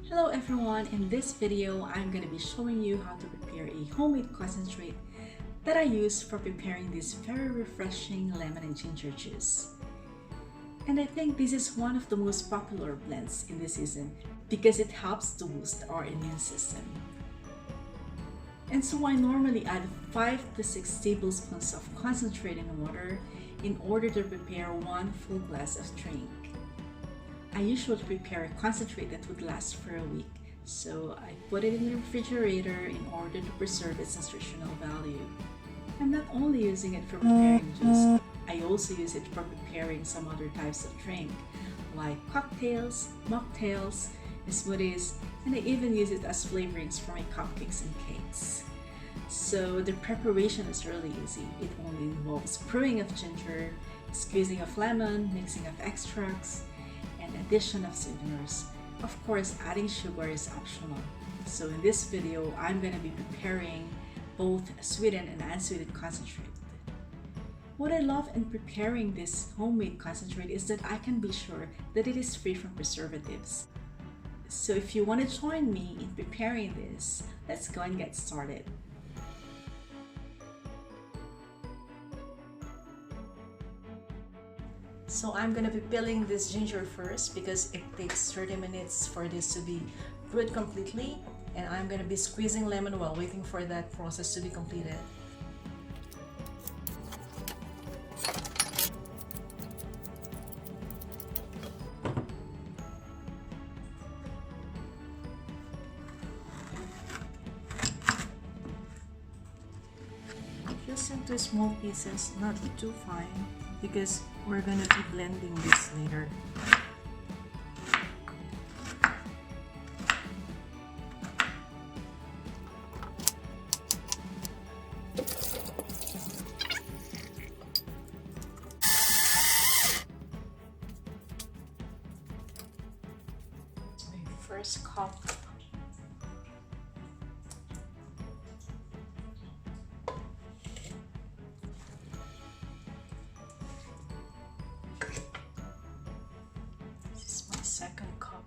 Hello everyone, in this video I'm going to be showing you how to prepare a homemade concentrate that I use for preparing this very refreshing lemon and ginger juice. And I think this is one of the most popular blends in this season because it helps to boost our immune system. And so I normally add 5 to 6 tablespoons of concentrate in water in order to prepare 1 full glass of drink. I usually prepare a concentrate that would last for a week, so I put it in the refrigerator in order to preserve its nutritional value. I'm not only using it for preparing juice, I also use it for preparing some other types of drink, like cocktails, mocktails, smoothies, and I even use it as flavorings for my cupcakes and cakes. So the preparation is really easy. It only involves brewing of ginger, squeezing of lemon, mixing of extracts, and addition of sweeteners. Of course, adding sugar is optional. So in this video, I'm going to be preparing both sweetened and unsweetened concentrate. What I love in preparing this homemade concentrate is that I can be sure that it is free from preservatives. So if you want to join me in preparing this, let's go and get started. So I'm going to be peeling this ginger first because it takes 30 minutes for this to be brewed completely, and I'm going to be squeezing lemon while waiting for that process to be completed. Just into small pieces, not too fine, because we're going to be blending this later. My first cup. Second cup.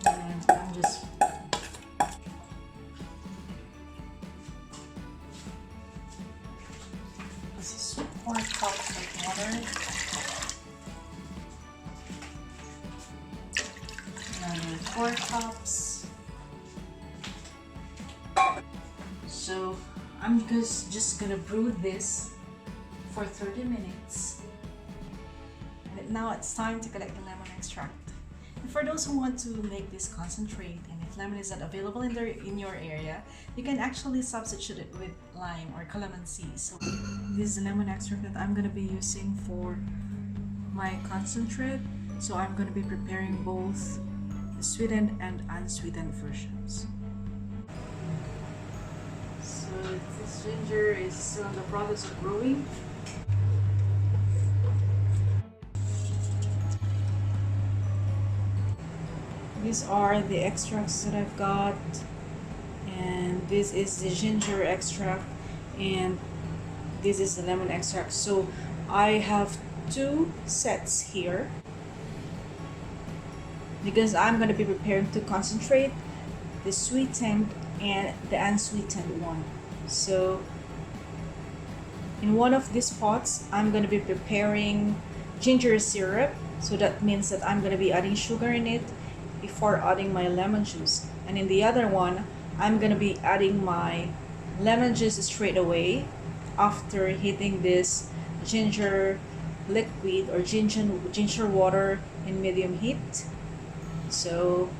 And I'm just this is 4 cups of water. Another 4 cups. So I'm just gonna brew this for 30 minutes. And now it's time to collect the lemon extract. And for those who want to make this concentrate, and if lemon is not available in your area, you can actually substitute it with lime or calamansi. So this is the lemon extract that I'm gonna be using for my concentrate. So I'm gonna be preparing both sweetened and unsweetened versions. So this ginger is still in the process of brewing. These are the extracts that I've got, and this is the ginger extract, and this is the lemon extract. So I have 2 sets here, because I'm going to be preparing to concentrate the sweetened and the unsweetened one. So in one of these pots, I'm going to be preparing ginger syrup. So that means that I'm going to be adding sugar in it before adding my lemon juice. And in the other one, I'm going to be adding my lemon juice straight away after heating this ginger liquid or ginger water in medium heat. So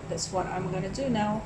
that's what I'm gonna do now.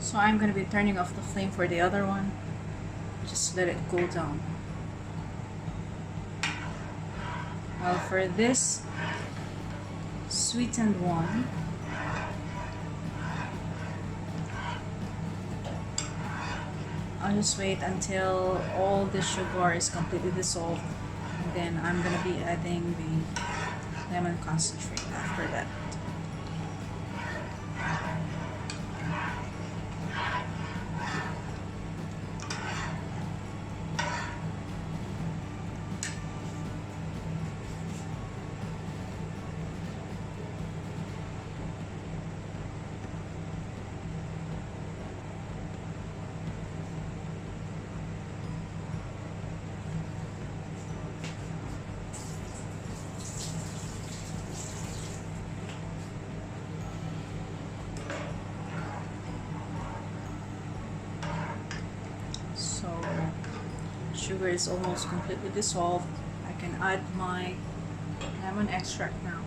So I'm going to be turning off the flame for the other one. Just let it cool down. Well, for this sweetened one, I'll just wait until all the sugar is completely dissolved, and then I'm gonna be adding the lemon concentrate after that. So sugar is almost completely dissolved. I can add my lemon extract now.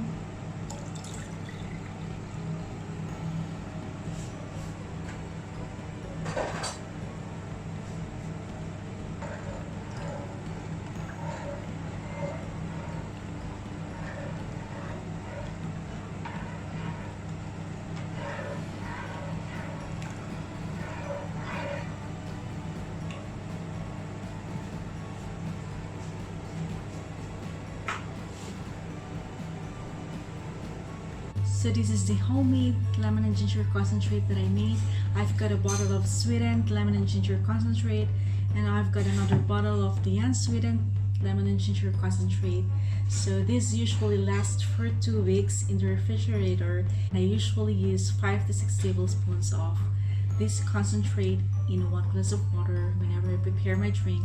So this is the homemade lemon and ginger concentrate that I made. I've got a bottle of sweetened lemon and ginger concentrate, and I've got another bottle of the unsweetened lemon and ginger concentrate. So this usually lasts for 2 weeks in the refrigerator. I usually use 5 to 6 tablespoons of this concentrate in 1 glass of water whenever I prepare my drink,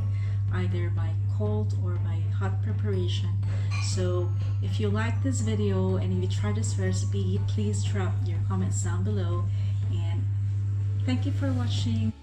either by cold or by hot preparation. So if you like this video and if you try this recipe, please drop your comments down below, and thank you for watching.